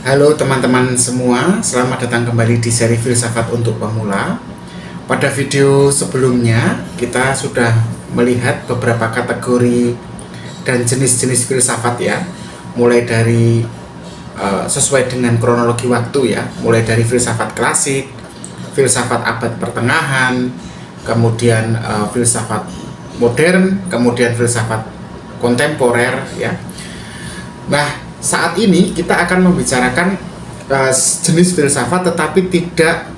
Halo teman-teman semua, selamat datang kembali di seri Filsafat untuk Pemula. Pada video sebelumnya, kita sudah melihat beberapa kategori dan jenis-jenis filsafat ya. Mulai dari sesuai dengan kronologi waktu ya, mulai dari filsafat klasik, filsafat abad pertengahan, kemudian filsafat modern, kemudian filsafat kontemporer ya. Nah, saat ini kita akan membicarakan jenis filsafat tetapi tidak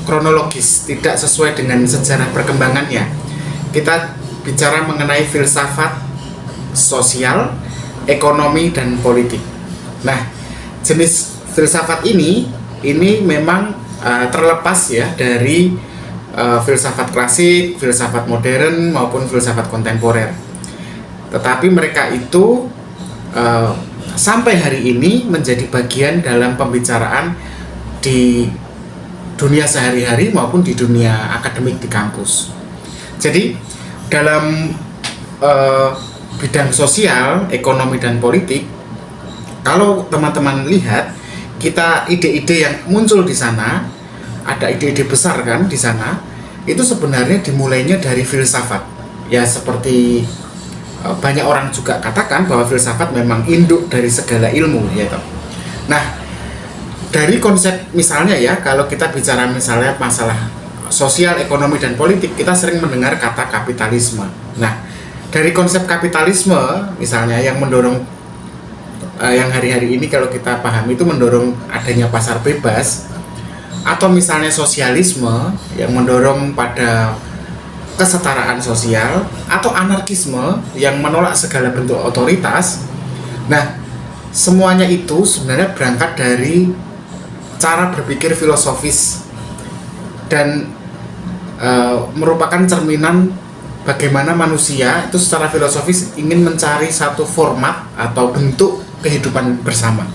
kronologis, tidak sesuai dengan sejarah perkembangannya. Kita bicara mengenai filsafat sosial, ekonomi, dan politik. Nah, jenis filsafat ini memang terlepas ya dari filsafat klasik, filsafat modern maupun filsafat kontemporer. Tetapi mereka itu sampai hari ini menjadi bagian dalam pembicaraan di dunia sehari-hari maupun di dunia akademik di kampus. Jadi dalam bidang sosial, ekonomi, dan politik, kalau teman-teman lihat, kita ide-ide yang muncul di sana, ada ide-ide besar kan di sana, itu sebenarnya dimulainya dari filsafat. Ya seperti banyak orang juga katakan bahwa filsafat memang induk dari segala ilmu ya. Nah, dari konsep misalnya ya, kalau kita bicara misalnya masalah sosial, ekonomi, dan politik, kita sering mendengar kata kapitalisme. Nah, dari konsep kapitalisme misalnya yang mendorong yang hari-hari ini kalau kita pahami itu mendorong adanya pasar bebas, atau misalnya sosialisme yang mendorong pada kesetaraan sosial, atau anarkisme yang menolak segala bentuk otoritas. Nah, semuanya itu sebenarnya berangkat dari cara berpikir filosofis dan merupakan cerminan bagaimana manusia itu secara filosofis ingin mencari satu format atau bentuk kehidupan bersama.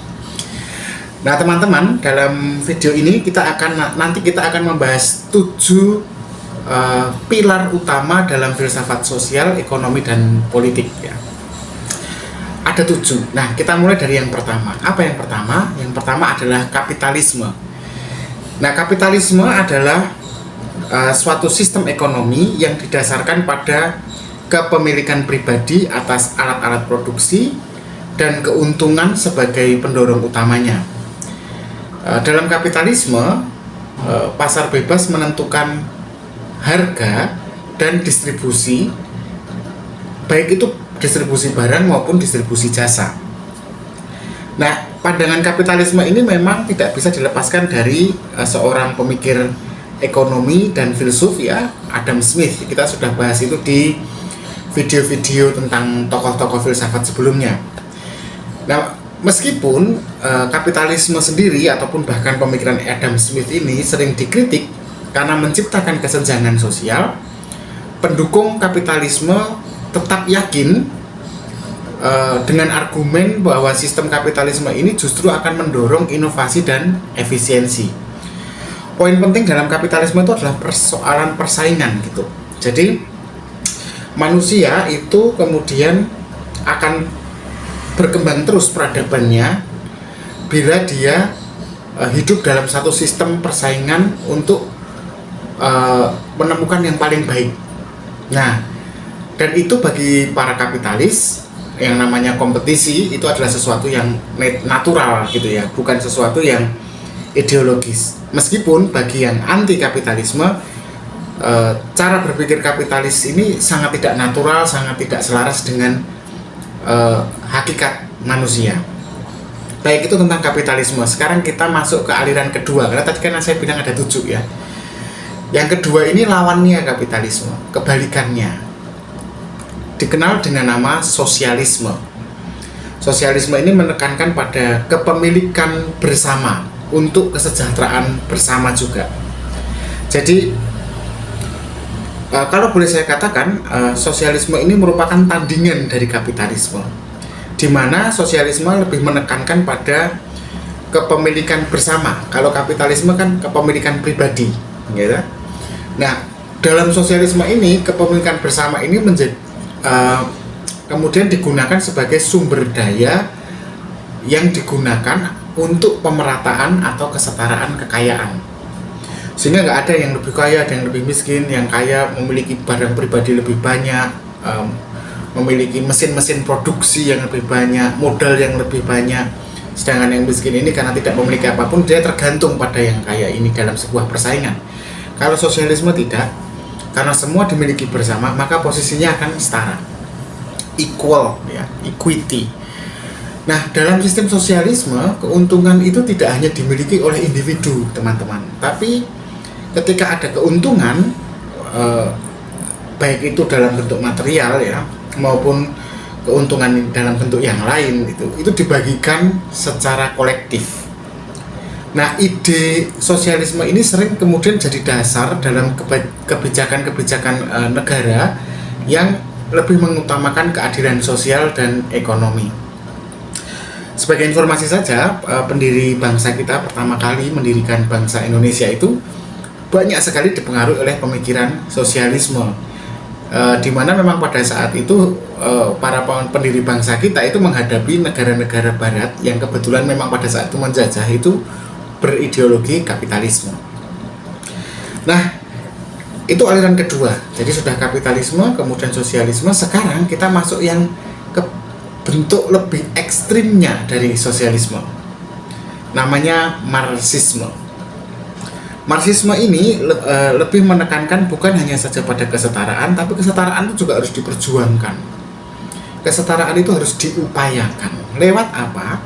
Nah, teman-teman, dalam video ini kita akan membahas 7 pilar utama dalam filsafat sosial, ekonomi, dan politik ya. Ada 7. Nah, kita mulai dari yang pertama. Apa yang pertama? Yang pertama adalah kapitalisme. Nah, kapitalisme adalah suatu sistem ekonomi yang didasarkan pada kepemilikan pribadi atas alat-alat produksi dan keuntungan sebagai pendorong utamanya. Dalam kapitalisme, pasar bebas menentukan harga dan distribusi, baik itu distribusi barang maupun distribusi jasa. Nah, pandangan kapitalisme ini memang tidak bisa dilepaskan dari seorang pemikir ekonomi dan filsuf ya, Adam Smith. Kita sudah bahas itu di video-video tentang tokoh-tokoh filsafat sebelumnya. Nah, meskipun kapitalisme sendiri ataupun bahkan pemikiran Adam Smith ini sering dikritik karena menciptakan kesenjangan sosial, pendukung kapitalisme tetap yakin dengan argumen bahwa sistem kapitalisme ini justru akan mendorong inovasi dan efisiensi. Poin penting dalam kapitalisme itu adalah persoalan persaingan gitu. Jadi manusia itu kemudian akan berkembang terus peradabannya bila dia hidup dalam satu sistem persaingan untuk menemukan yang paling baik. Nah, dan itu bagi para kapitalis yang namanya kompetisi itu adalah sesuatu yang natural gitu ya, bukan sesuatu yang ideologis. Meskipun bagi yang anti kapitalisme, cara berpikir kapitalis ini sangat tidak natural, sangat tidak selaras dengan hakikat manusia. Baik, itu tentang kapitalisme. Sekarang kita masuk ke aliran kedua, karena tadi kan saya bilang ada 7 ya. Yang kedua ini lawannya kapitalisme, kebalikannya, dikenal dengan nama sosialisme. Sosialisme ini menekankan pada kepemilikan bersama untuk kesejahteraan bersama juga. Jadi kalau boleh saya katakan, sosialisme ini merupakan tandingan dari kapitalisme, di mana sosialisme lebih menekankan pada kepemilikan bersama. Kalau kapitalisme kan kepemilikan pribadi, gitu. Nah, dalam sosialisme ini kepemilikan bersama ini kemudian digunakan sebagai sumber daya yang digunakan untuk pemerataan atau kesetaraan kekayaan. Sehingga nggak ada yang lebih kaya, ada yang lebih miskin. Yang kaya memiliki barang pribadi lebih banyak, memiliki mesin-mesin produksi yang lebih banyak, modal yang lebih banyak. Sedangkan yang miskin ini karena tidak memiliki apapun, dia tergantung pada yang kaya ini dalam sebuah persaingan. Kalau sosialisme tidak, karena semua dimiliki bersama, maka posisinya akan setara, equal, ya, equity. Nah, dalam sistem sosialisme, keuntungan itu tidak hanya dimiliki oleh individu, teman-teman, tapi ketika ada keuntungan, baik itu dalam bentuk material, ya, maupun keuntungan dalam bentuk yang lain, itu dibagikan secara kolektif. Nah, ide sosialisme ini sering kemudian jadi dasar dalam kebijakan-kebijakan negara yang lebih mengutamakan keadilan sosial dan ekonomi. Sebagai informasi saja, pendiri bangsa kita pertama kali mendirikan bangsa Indonesia itu banyak sekali dipengaruhi oleh pemikiran sosialisme, di mana memang pada saat itu para pendiri bangsa kita itu menghadapi negara-negara barat yang kebetulan memang pada saat itu menjajah itu berideologi kapitalisme. Nah, itu aliran kedua. Jadi sudah kapitalisme, kemudian sosialisme, sekarang kita masuk yang ke bentuk lebih ekstrimnya dari sosialisme, namanya Marxisme. Marxisme ini lebih menekankan bukan hanya saja pada kesetaraan, tapi kesetaraan itu juga harus diperjuangkan. Kesetaraan itu harus diupayakan. Lewat apa?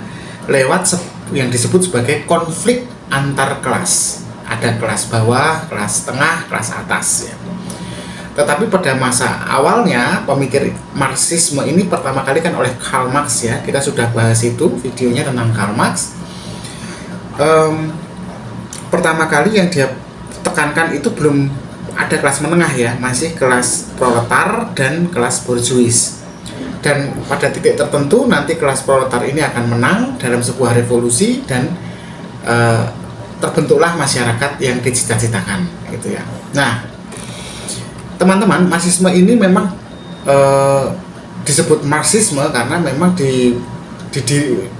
Lewat yang disebut sebagai konflik antar kelas. Ada kelas bawah, kelas tengah, kelas atas, ya. Tetapi pada masa awalnya pemikir Marxisme ini pertama kali kan oleh Karl Marx, ya. Kita sudah bahas itu videonya tentang Karl Marx. Pertama kali yang dia tekankan itu belum ada kelas menengah, ya, masih kelas proletar dan kelas borjuis. Dan pada titik tertentu nanti kelas proletar ini akan menang dalam sebuah revolusi dan terbentuklah masyarakat yang dicita-citakan, gitu, ya. Nah, teman-teman, Marxisme ini memang disebut Marxisme karena memang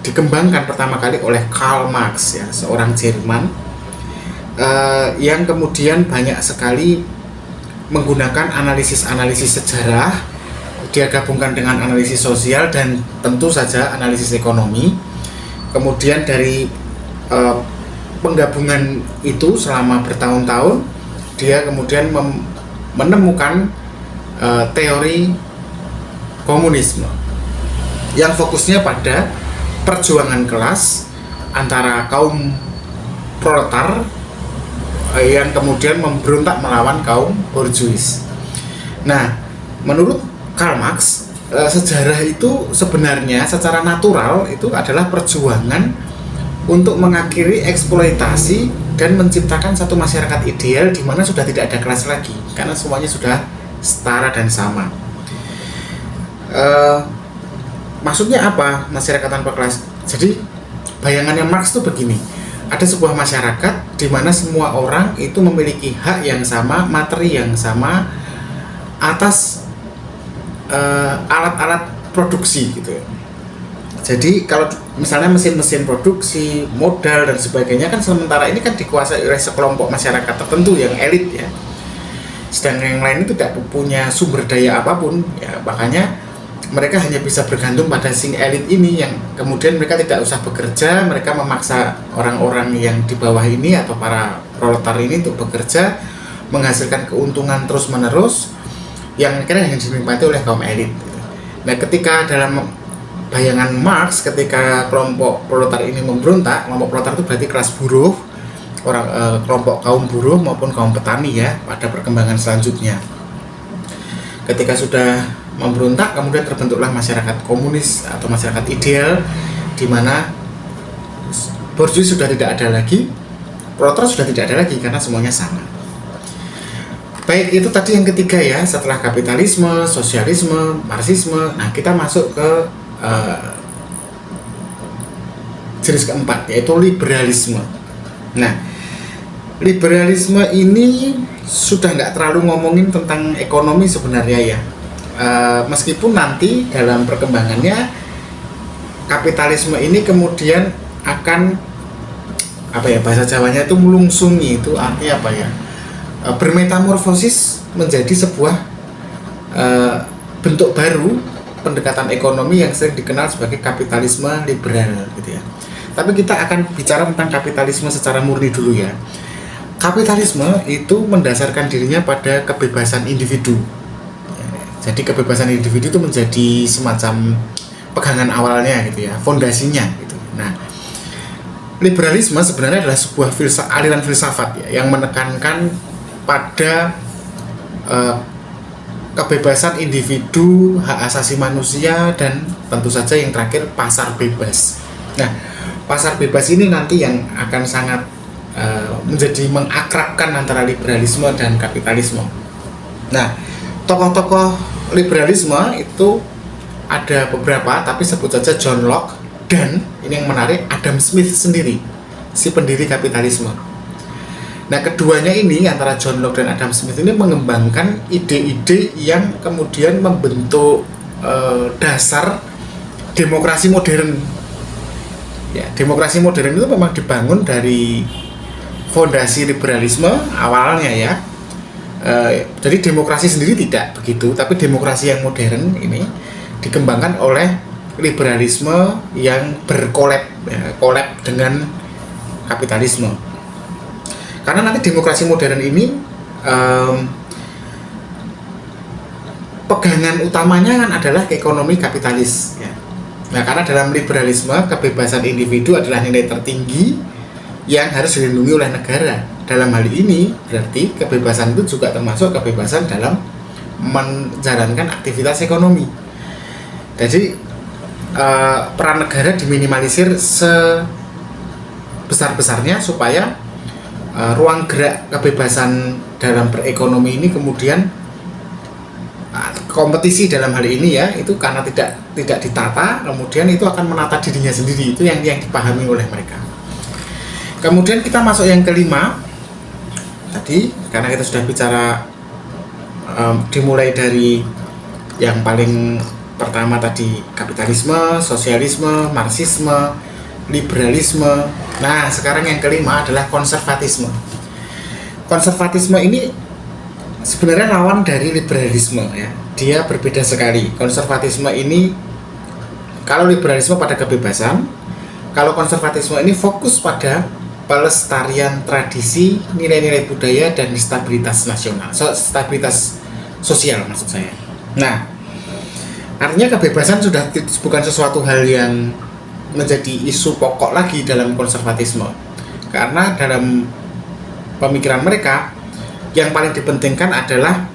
dikembangkan pertama kali oleh Karl Marx, ya, seorang Jerman yang kemudian banyak sekali menggunakan analisis-analisis sejarah. Dia gabungkan dengan analisis sosial dan tentu saja analisis ekonomi. Kemudian dari penggabungan itu selama bertahun-tahun, dia kemudian menemukan teori komunisme yang fokusnya pada perjuangan kelas antara kaum proletar yang kemudian memberontak melawan kaum borjuis. Nah, menurut Karl Marx, sejarah itu sebenarnya secara natural itu adalah perjuangan untuk mengakhiri eksploitasi dan menciptakan satu masyarakat ideal di mana sudah tidak ada kelas lagi, karena semuanya sudah setara dan sama. Maksudnya apa masyarakat tanpa kelas? Jadi bayangannya Marx itu begini, ada sebuah masyarakat di mana semua orang itu memiliki hak yang sama, materi yang sama atas alat-alat produksi, gitu. Jadi kalau misalnya mesin-mesin produksi, modal dan sebagainya kan sementara ini kan dikuasai oleh sekelompok masyarakat tertentu yang elit, ya. Sedangkan yang lain itu tidak punya sumber daya apapun, ya. Makanya mereka hanya bisa bergantung pada sing elit ini yang kemudian mereka tidak usah bekerja, mereka memaksa orang-orang yang di bawah ini atau para proletar ini untuk bekerja, menghasilkan keuntungan terus-menerus yang akhirnya yang dinikmati oleh kaum elit. Nah, ketika dalam bayangan Marx, ketika kelompok proletar ini memberontak, kelompok proletar itu berarti kelas buruh, kelompok kaum buruh maupun kaum petani, ya, pada perkembangan selanjutnya. Ketika sudah memberontak, kemudian terbentuklah masyarakat komunis atau masyarakat ideal di mana borjuis sudah tidak ada lagi, proletar sudah tidak ada lagi karena semuanya sama. Baik, itu tadi yang ketiga, ya, setelah kapitalisme, sosialisme, Marxisme. Nah, kita masuk ke jenis keempat, yaitu liberalisme. Nah, liberalisme ini sudah nggak terlalu ngomongin tentang ekonomi sebenarnya, ya. Meskipun nanti dalam perkembangannya kapitalisme ini kemudian akan apa ya, bahasa Jawanya itu melungsungi, itu artinya apa ya, bermetamorfosis menjadi sebuah bentuk baru pendekatan ekonomi yang sering dikenal sebagai kapitalisme liberal gitu ya. Tapi kita akan bicara tentang kapitalisme secara murni dulu ya. Kapitalisme itu mendasarkan dirinya pada kebebasan individu. Jadi kebebasan individu itu menjadi semacam pegangan awalnya gitu ya, fondasinya gitu. Nah, liberalisme sebenarnya adalah sebuah aliran filsafat ya, yang menekankan pada kebebasan individu, hak asasi manusia, dan tentu saja yang terakhir pasar bebas. Nah, pasar bebas ini nanti yang akan sangat menjadi mengakrabkan antara liberalisme dan kapitalisme. Nah, tokoh-tokoh liberalisme itu ada beberapa, tapi sebut saja John Locke dan ini yang menarik, Adam Smith sendiri, si pendiri kapitalisme. Nah, keduanya ini antara John Locke dan Adam Smith ini mengembangkan ide-ide yang kemudian membentuk dasar demokrasi modern. Ya, demokrasi modern itu memang dibangun dari fondasi liberalisme awalnya ya. Jadi demokrasi sendiri tidak begitu, tapi demokrasi yang modern ini dikembangkan oleh liberalisme yang kolab dengan kapitalisme. Karena nanti demokrasi modern ini pegangan utamanya kan adalah ekonomi kapitalis ya. Nah, karena dalam liberalisme kebebasan individu adalah nilai tertinggi yang harus dilindungi oleh negara. Dalam hal ini berarti kebebasan itu juga termasuk kebebasan dalam menjalankan aktivitas ekonomi. Jadi peran negara diminimalisir sebesar-besarnya supaya ruang gerak kebebasan dalam berekonomi ini kemudian kompetisi dalam hal ini ya, itu karena tidak ditata, kemudian itu akan menata dirinya sendiri. Itu yang dipahami oleh mereka. Kemudian kita masuk yang kelima tadi, karena kita sudah bicara dimulai dari yang paling pertama tadi, kapitalisme, sosialisme, marxisme, liberalisme. Nah, sekarang yang kelima adalah konservatisme. Konservatisme ini sebenarnya lawan dari liberalisme ya. Dia berbeda sekali. Konservatisme ini, kalau liberalisme pada kebebasan, kalau konservatisme ini fokus pada pelestarian tradisi, nilai-nilai budaya, dan stabilitas nasional, stabilitas sosial maksud saya. Nah, artinya kebebasan sudah bukan sesuatu hal yang menjadi isu pokok lagi dalam konservatisme, karena dalam pemikiran mereka yang paling dipentingkan adalah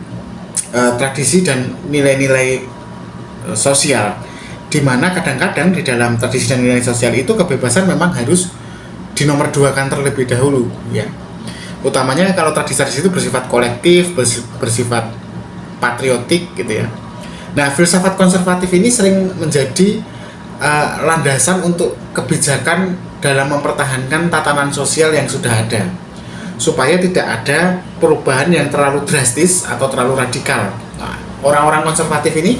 tradisi dan nilai-nilai sosial, di mana kadang-kadang di dalam tradisi dan nilai sosial itu kebebasan memang harus dinomorduakan terlebih dahulu ya. Utamanya kalau tradisi itu bersifat kolektif, bersifat patriotik gitu ya. Nah, filsafat konservatif ini sering menjadi landasan untuk kebijakan dalam mempertahankan tatanan sosial yang sudah ada, supaya tidak ada perubahan yang terlalu drastis atau terlalu radikal. Nah, orang-orang konservatif ini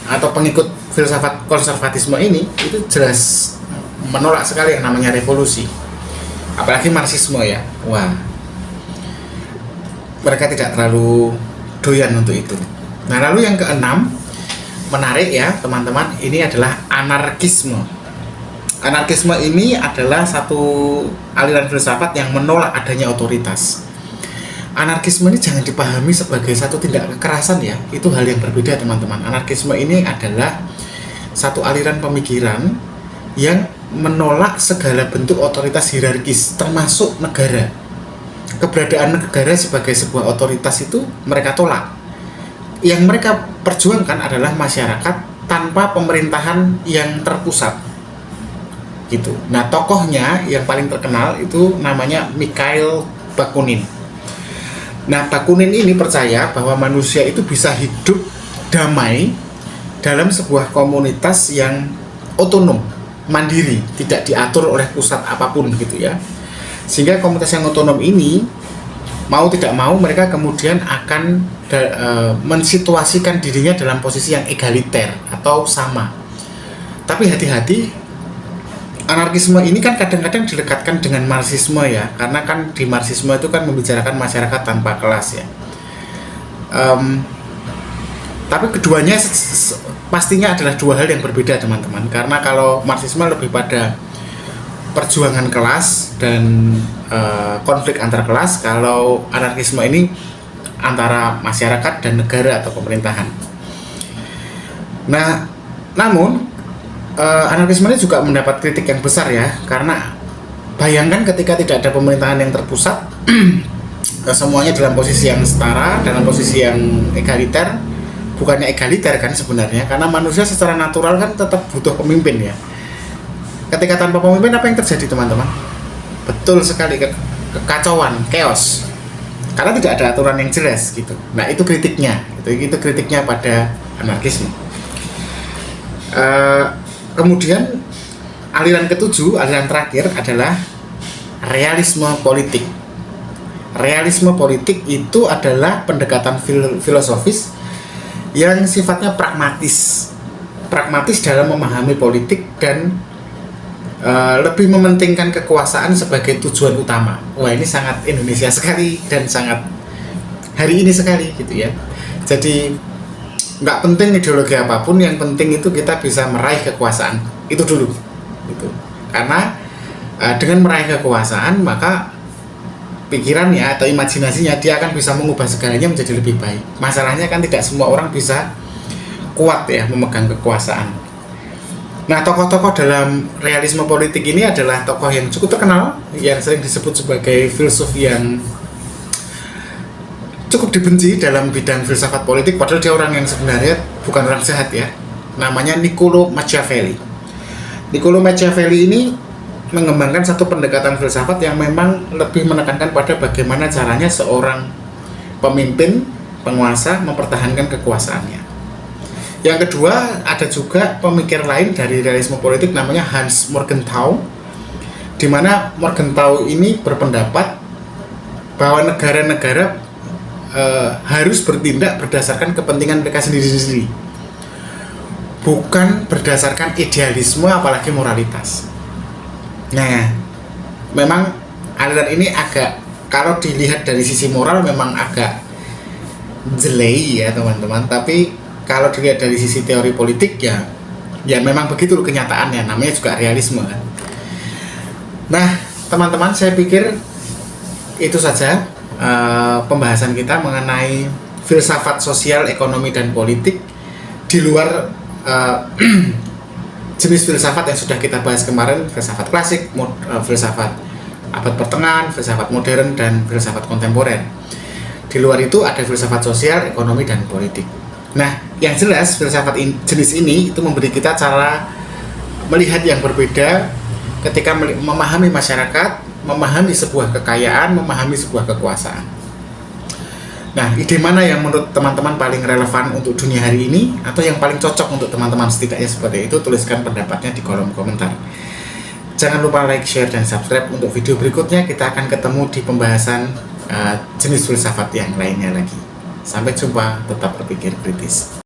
atau pengikut filsafat konservatisme ini itu jelas menolak sekali yang namanya revolusi, apalagi marxisme ya. Wah, mereka tidak terlalu doyan untuk itu. Nah, lalu yang keenam, menarik ya teman-teman, ini adalah anarkisme. Anarkisme ini adalah satu aliran filsafat yang menolak adanya otoritas. Anarkisme ini jangan dipahami sebagai satu tindak kekerasan ya, itu hal yang berbeda teman-teman. Anarkisme ini adalah satu aliran pemikiran yang menolak segala bentuk otoritas hierarkis, termasuk negara. Keberadaan negara sebagai sebuah otoritas itu mereka tolak. Yang mereka perjuangkan adalah masyarakat tanpa pemerintahan yang terpusat gitu. Nah, tokohnya yang paling terkenal itu namanya Mikhail Bakunin. Nah, Bakunin ini percaya bahwa manusia itu bisa hidup damai dalam sebuah komunitas yang otonom, mandiri, tidak diatur oleh pusat apapun gitu ya. Sehingga komunitas yang otonom ini mau tidak mau mereka kemudian akan mensituasikan dirinya dalam posisi yang egaliter atau sama. Tapi hati-hati, anarkisme ini kan kadang-kadang dilekatkan dengan marxisme ya, karena kan di marxisme itu kan membicarakan masyarakat tanpa kelas ya. Tapi keduanya pastinya adalah dua hal yang berbeda teman-teman, karena kalau marxisme lebih pada perjuangan kelas dan konflik antar kelas, kalau anarkisme ini antara masyarakat dan negara atau pemerintahan. Nah, namun anarkisme ini juga mendapat kritik yang besar ya, karena bayangkan ketika tidak ada pemerintahan yang terpusat, semuanya dalam posisi yang setara, dalam posisi yang egaliter. Bukannya egaliter kan sebenarnya, karena manusia secara natural kan tetap butuh pemimpin ya. Ketika tanpa pemimpin, apa yang terjadi teman-teman? Betul sekali, kekacauan, chaos, karena tidak ada aturan yang jelas gitu. Nah, itu kritiknya, itu kritiknya pada anarkisme. Kemudian aliran ketujuh, aliran terakhir adalah realisme politik. Realisme politik itu adalah pendekatan filosofis yang sifatnya pragmatis dalam memahami politik dan lebih mementingkan kekuasaan sebagai tujuan utama. Wah, ini sangat Indonesia sekali dan sangat hari ini sekali gitu ya. Jadi nggak penting ideologi apapun, yang penting itu kita bisa meraih kekuasaan itu dulu gitu. Karena dengan meraih kekuasaan, maka pikirannya atau imajinasinya dia akan bisa mengubah segalanya menjadi lebih baik. Masalahnya kan tidak semua orang bisa kuat ya memegang kekuasaan. Nah, tokoh-tokoh dalam realisme politik ini adalah tokoh yang cukup terkenal, yang sering disebut sebagai filsuf yang cukup dibenci dalam bidang filsafat politik, padahal dia orang yang sebenarnya bukan orang sehat ya. Namanya Niccolo Machiavelli. Niccolo Machiavelli ini mengembangkan satu pendekatan filsafat yang memang lebih menekankan pada bagaimana caranya seorang pemimpin, penguasa mempertahankan kekuasaannya. Yang kedua, ada juga pemikir lain dari realisme politik namanya Hans Morgenthau, di mana Morgenthau ini berpendapat bahwa negara-negara harus bertindak berdasarkan kepentingan mereka sendiri-sendiri, bukan berdasarkan idealisme apalagi moralitas. Nah, memang aliran ini agak, kalau dilihat dari sisi moral memang agak jelek ya teman-teman, tapi kalau dilihat dari sisi teori politik ya memang begitu kenyataannya, namanya juga realisme kan. Nah teman-teman, saya pikir itu saja pembahasan kita mengenai filsafat sosial, ekonomi, dan politik di luar jenis filsafat yang sudah kita bahas kemarin, filsafat klasik, filsafat abad pertengahan, filsafat modern, dan filsafat kontemporer. Di luar itu ada filsafat sosial, ekonomi, dan politik. Nah, yang jelas filsafat jenis ini itu memberi kita cara melihat yang berbeda ketika memahami masyarakat, memahami sebuah kekayaan, memahami sebuah kekuasaan. Nah, ide mana yang menurut teman-teman paling relevan untuk dunia hari ini, atau yang paling cocok untuk teman-teman setidaknya seperti itu, tuliskan pendapatnya di kolom komentar. Jangan lupa like, share, dan subscribe untuk video berikutnya. Kita akan ketemu di pembahasan jenis filsafat yang lainnya lagi. Sampai jumpa, tetap berpikir kritis.